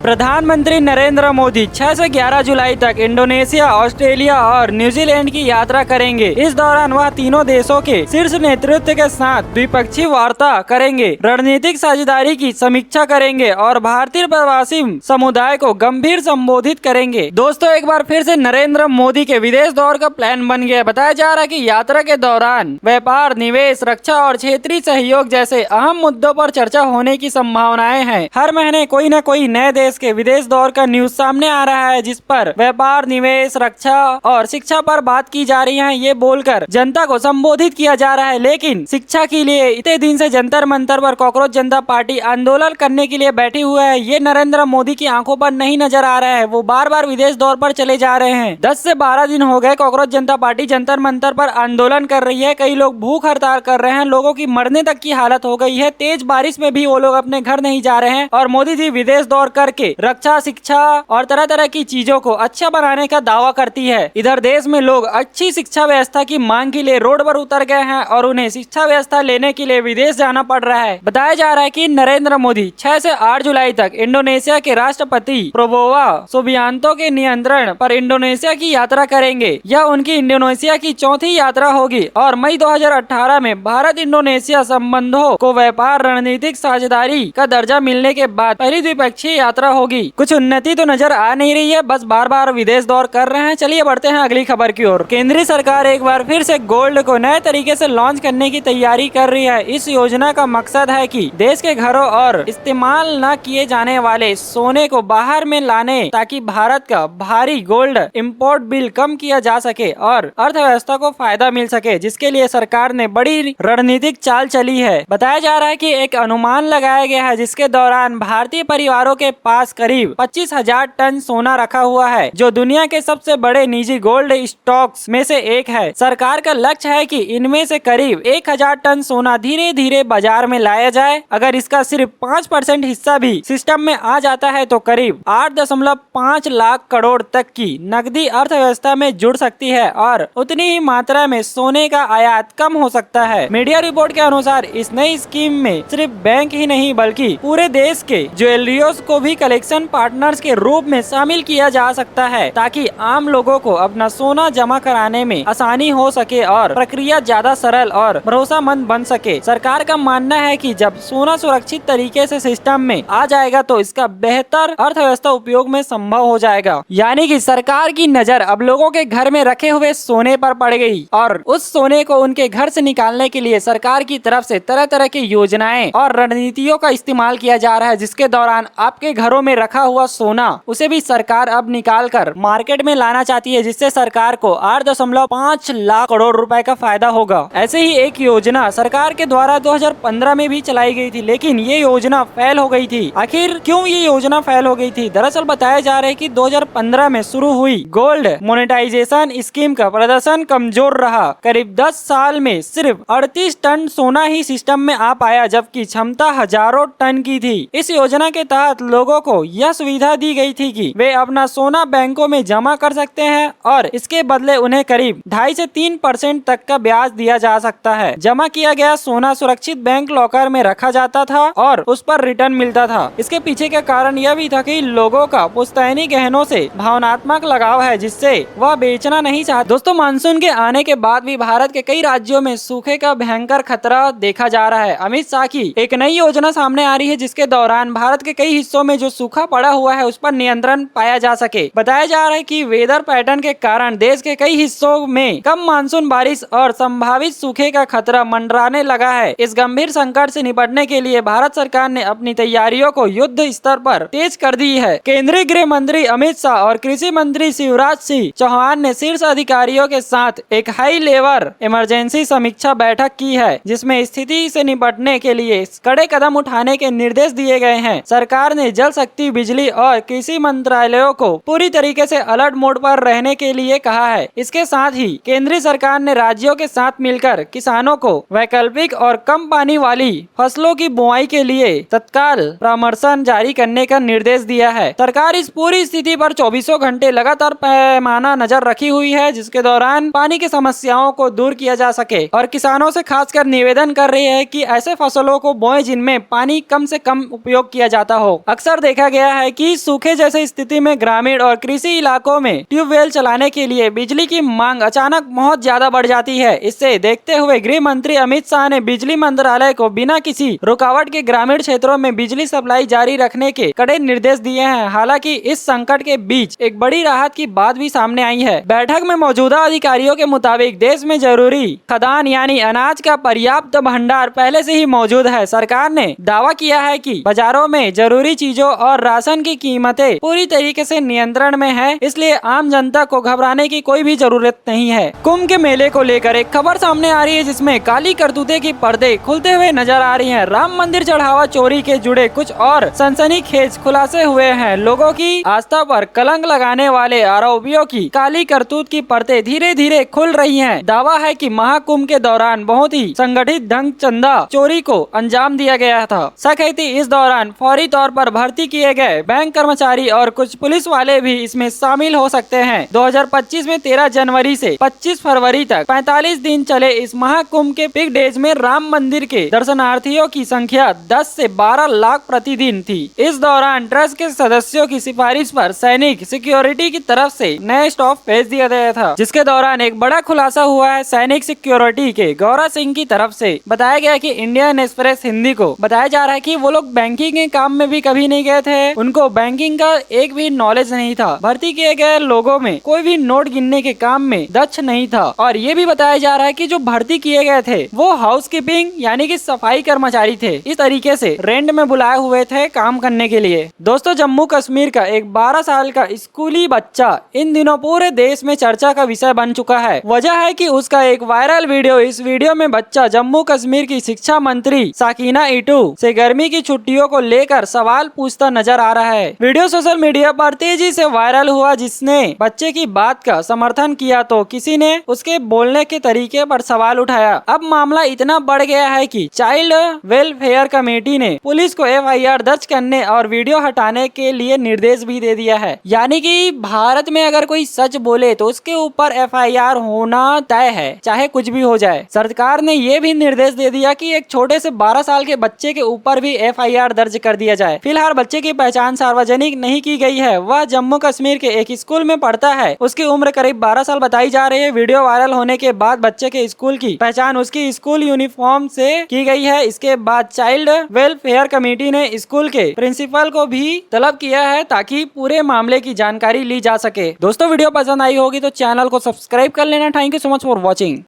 प्रधानमंत्री नरेंद्र मोदी 6 से 11 जुलाई तक इंडोनेशिया, ऑस्ट्रेलिया और न्यूजीलैंड की यात्रा करेंगे। इस दौरान वह तीनों देशों के शीर्ष नेतृत्व के साथ द्विपक्षीय वार्ता करेंगे, रणनीतिक साझेदारी की समीक्षा करेंगे और भारतीय प्रवासी समुदाय को गंभीर संबोधित करेंगे। दोस्तों, एक बार फिर से नरेंद्र मोदी के विदेश दौरे का प्लान बन गया। बताया जा रहा है कि यात्रा के दौरान व्यापार, निवेश, रक्षा और क्षेत्रीय सहयोग जैसे अहम मुद्दों पर चर्चा होने की संभावनाएं हैं। हर महीने कोई न कोई नए देश के विदेश दौरे का न्यूज सामने आ रहा है, जिस पर व्यापार, निवेश, रक्षा और शिक्षा पर बात की जा रही है। ये बोलकर जनता को संबोधित किया जा रहा है। लेकिन शिक्षा के लिए इतने दिन से जंतर मंतर पर कॉकरोच जनता पार्टी आंदोलन करने के लिए बैठी हुआ है। ये नरेंद्र मोदी की आंखों पर नहीं नजर आ रहा है। वो बार बार विदेश दौरे पर चले जा रहे हैं। 10 से 12 दिन हो गए कॉकरोच जनता पार्टी जंतर मंतर पर आंदोलन कर रही है। कई लोग भूख हड़ताल कर रहे हैं। लोगों की मरने तक की हालत हो गई है। तेज बारिश में भी वो लोग अपने घर नहीं जा रहे हैं। और मोदी जी विदेश दौरे करके रक्षा, शिक्षा और तरह तरह की चीजों को अच्छा बनाने का दावा करती है। इधर देश में लोग अच्छी शिक्षा व्यवस्था की मांग के लिए रोड पर उतर गए हैं और उन्हें शिक्षा व्यवस्था लेने के लिए विदेश जाना पड़ रहा है। बताया जा रहा है कि नरेंद्र मोदी 6 से 8 जुलाई तक इंडोनेशिया के राष्ट्रपति प्रोबोवो सुबियांतो के नियंत्रण पर इंडोनेशिया की यात्रा करेंगे। यह उनकी इंडोनेशिया की चौथी यात्रा होगी और मई 2018 में भारत इंडोनेशिया संबंधों को व्यापार, रणनीतिक साझेदारी का दर्जा मिलने के बाद पहली द्विपक्षीय यात्रा होगी। कुछ उन्नति तो नजर आ नहीं रही है, बस बार बार विदेश दौरे कर रहे हैं। चलिए बढ़ते हैं अगली खबर की ओर। केंद्रीय सरकार एक बार फिर से गोल्ड को नए तरीके से लॉन्च करने की तैयारी कर रही है। इस योजना का मकसद है कि देश के घरों और इस्तेमाल न किए जाने वाले सोने को बाहर में लाने, ताकि भारत का भारी गोल्ड इम्पोर्ट बिल कम किया जा सके और अर्थव्यवस्था को फायदा मिल सके, जिसके लिए सरकार ने बड़ी रणनीतिक चाल चली है। बताया जा रहा है कि एक अनुमान लगाया गया है, जिसके दौरान भारतीय परिवारों के पास करीब 25,000 टन सोना रखा हुआ है, जो दुनिया के सबसे बड़े निजी गोल्ड स्टॉक्स में से एक है। सरकार का लक्ष्य है कि इनमें से करीब 1,000 टन सोना धीरे धीरे बाजार में लाया जाए। अगर इसका सिर्फ 5% हिस्सा भी सिस्टम में आ जाता है तो करीब 8.5 लाख करोड़ तक की नकदी अर्थव्यवस्था में जुड़ सकती है और उतनी ही मात्रा में सोने का आयात कम हो सकता है। मीडिया रिपोर्ट के अनुसार इस नई स्कीम में सिर्फ बैंक ही नहीं बल्कि पूरे देश के ज्वेलरियों को भी कलेक्शन पार्टनर्स के रूप में शामिल किया जा सकता है, ताकि आम लोगों को अपना सोना जमा कराने में आसानी हो सके और प्रक्रिया ज्यादा सरल और भरोसेमंद बन सके। सरकार का मानना है कि जब सोना सुरक्षित तरीके से सिस्टम में आ जाएगा तो इसका बेहतर अर्थव्यवस्था उपयोग में संभव हो जाएगा। यानी कि सरकार की नजर अब लोगों के घर में रखे हुए सोने पर पड़ गई और उस सोने को उनके घर से निकालने के लिए सरकार की तरफ से तरह तरह की योजनाएं और रणनीतियों का इस्तेमाल किया जा रहा है, जिसके दौरान आपके घरों में रखा हुआ सोना उसे भी सरकार अब निकाल कर मार्केट में लाना चाहती है, जिससे सरकार को 8.5 लाख करोड़ रुपए का फायदा होगा। ऐसे ही एक योजना सरकार के द्वारा 2015 में भी चलाई गई थी, लेकिन ये योजना फेल हो गई थी। आखिर क्यों ये योजना फेल हो गई थी? दरअसल बताया जा रहा है कि 2015 में शुरू हुई गोल्ड मोनेटाइजेशन स्कीम का प्रदर्शन कमजोर रहा। करीब 10 साल में सिर्फ 38 टन सोना ही सिस्टम में आ पाया, जबकि क्षमता हजारों टन की थी। इस योजना के तहत लोगों को यह सुविधा दी गई थी कि वे अपना सोना बैंकों में जमा कर सकते हैं और इसके बदले उन्हें करीब 2.5 से 3% तक का ब्याज दिया जा सकता है। जमा किया गया सोना सुरक्षित बैंक लॉकर में रखा जाता था और उस पर रिटर्न मिलता था। इसके पीछे का कारण यह भी था कि लोगों का पुश्तैनी गहनों से भावनात्मक लगाव है, जिससे वह बेचना नहीं चाहते। दोस्तों, मानसून के आने के बाद भी भारत के कई राज्यों में सूखे का भयंकर खतरा देखा जा रहा है। अमित शाह की एक नई योजना सामने आ रही है, जिसके दौरान भारत के कई हिस्सों में जो सूखा पड़ा हुआ है उस पर नियंत्रण पाया जा सके। बताया जा रहा है कि वेदर पैटर्न के कारण देश के कई हिस्सों में कम मानसून बारिश और संभावित सूखे का खतरा मंडराने लगा है। इस गंभीर संकट से निपटने के लिए भारत सरकार ने अपनी तैयारियों को युद्ध स्तर पर तेज कर दी है। केंद्रीय गृह मंत्री अमित शाह और कृषि मंत्री शिवराज सिंह चौहान ने शीर्ष अधिकारियों के साथ एक हाई लेवल इमरजेंसी समीक्षा बैठक की है, जिसमें स्थिति से निपटने के लिए कड़े कदम उठाने के निर्देश दिए गए हैं। सरकार ने जल शक्ति, बिजली और कृषि मंत्रालयों को पूरी तरीके से अलर्ट मोड पर रहने के लिए कहा है। इसके साथ ही केंद्रीय सरकार ने राज्यों के साथ मिलकर किसानों को वैकल्पिक और कम पानी वाली फसलों की बुआई के लिए तत्काल परामर्श जारी करने का निर्देश दिया है। सरकार इस पूरी स्थिति पर 24 घंटे लगातार पैमाना नजर रखी हुई है, जिसके दौरान पानी की समस्याओं को दूर किया जा सके और किसानों से खासकर निवेदन कर रही है कि ऐसे फसलों को बोएं जिनमें पानी कम से कम उपयोग किया जाता हो। अक्सर देखा गया है कि सूखे जैसी स्थिति में ग्रामीण और कृषि इलाकों में ट्यूबवेल चलाने के लिए बिजली की मांग अचानक बहुत ज्यादा बढ़ जाती है। इससे देखते हुए गृह मंत्री अमित शाह ने बिजली मंत्रालय को बिना किसी रुकावट के ग्रामीण क्षेत्रों में बिजली सप्लाई जारी रखने के कड़े निर्देश दिए हैं। हालांकि इस संकट के बीच एक बड़ी राहत की बात भी सामने आई है। बैठक में मौजूदा अधिकारियों के मुताबिक देश में जरूरी खदान यानी अनाज का पर्याप्त भंडार पहले से ही मौजूद है। सरकार ने दावा किया है कि बाजारों में जरूरी चीजों और राशन की कीमतें पूरी तरीके से नियंत्रण में है, इसलिए आम जनता को घबराने की कोई भी जरूरत नहीं है। कुंभ के मेले को लेकर एक खबर सामने आ रही है जिसमें काली करतूते की पर्दे खुलते हुए नजर आ रही हैं। राम मंदिर चढ़ावा चोरी के जुड़े कुछ और सनसनीखेज खुलासे हुए हैं। लोगों की आस्था पर कलंक लगाने वाले आरोपियों की काली करतूत की परतें धीरे धीरे खुल रही हैं। दावा है कि महाकुंभ के दौरान बहुत ही संगठित ढंग चंदा चोरी को अंजाम दिया गया था। शक है कि इस दौरान फौरी तौर पर भर्ती किए गए बैंक कर्मचारी और कुछ पुलिस वाले भी इसमें शामिल हो सकते हैं। 2025 में 13 जनवरी से 25 फरवरी तक 45 दिन चले इस महाकुंभ के पीक डेज में राम मंदिर के दर्शनार्थियों की संख्या 10 से 12 लाख प्रतिदिन थी। इस दौरान ट्रस्ट के सदस्यों की सिफारिश पर सैनिक सिक्योरिटी की तरफ से नए स्टाफ भेज दिया गया था, जिसके दौरान एक बड़ा खुलासा हुआ है। सैनिक सिक्योरिटी के गौरा सिंह की तरफ से बताया गया कि इंडियन एक्सप्रेस हिंदी को बताया जा रहा है कि वो लोग बैंकिंग के काम में भी कभी नहीं गए थे, उनको बैंकिंग का एक भी नॉलेज नहीं था। भर्ती किए गए लोगों में कोई भी नोट गिनने के काम में दक्ष नहीं था। और ये भी बताया जा रहा है कि जो भर्ती किए गए थे वो हाउसकीपिंग यानी कि सफाई कर्मचारी थे। इस तरीके से रेंट में बुलाए हुए थे काम करने के लिए। दोस्तों, जम्मू कश्मीर का एक 12 साल का स्कूली बच्चा इन दिनों पूरे देश में चर्चा का विषय बन चुका है। वजह है कि उसका एक वायरल वीडियो। इस वीडियो में बच्चा जम्मू कश्मीर की शिक्षा मंत्री साकिना इटू से गर्मी की छुट्टियों को लेकर सवाल पूछता नजर आ रहा है। वीडियो सोशल मीडिया पर तेजी से वायरल हुआ, जिसने बच्चे की बात का समर्थन किया तो किसी ने उसके बोलने के तरीके पर सवाल उठाया। अब मामला इतना बढ़ गया है कि चाइल्ड वेलफेयर कमेटी ने पुलिस को FIR दर्ज करने और वीडियो हटाने के लिए निर्देश भी दे दिया है। यानी कि भारत में अगर कोई सच बोले तो उसके ऊपर FIR होना तय है, चाहे कुछ भी हो जाए। सरकार ने ये भी निर्देश दे दिया कि एक छोटे से 12 साल के बच्चे के ऊपर भी FIR दर्ज कर दिया जाए। फिलहाल बच्चे की पहचान सार्वजनिक नहीं की गई है। वह जम्मू कश्मीर के एक स्कूल में पढ़ता है। उसकी उम्र करीब 12 साल बताई जा रही है। वीडियो वायरल होने के बाद बच्चे के स्कूल की पहचान उसकी स्कूल यूनिफॉर्म से की गई है। इसके बाद चाइल्ड वेलफेयर कमेटी ने स्कूल के प्रिंसिपल को भी तलब किया है ताकि पूरे मामले की जानकारी ली जा सके। दोस्तों, वीडियो पसंद आई होगी तो चैनल को सब्सक्राइब कर लेना। Thank you so much for watching.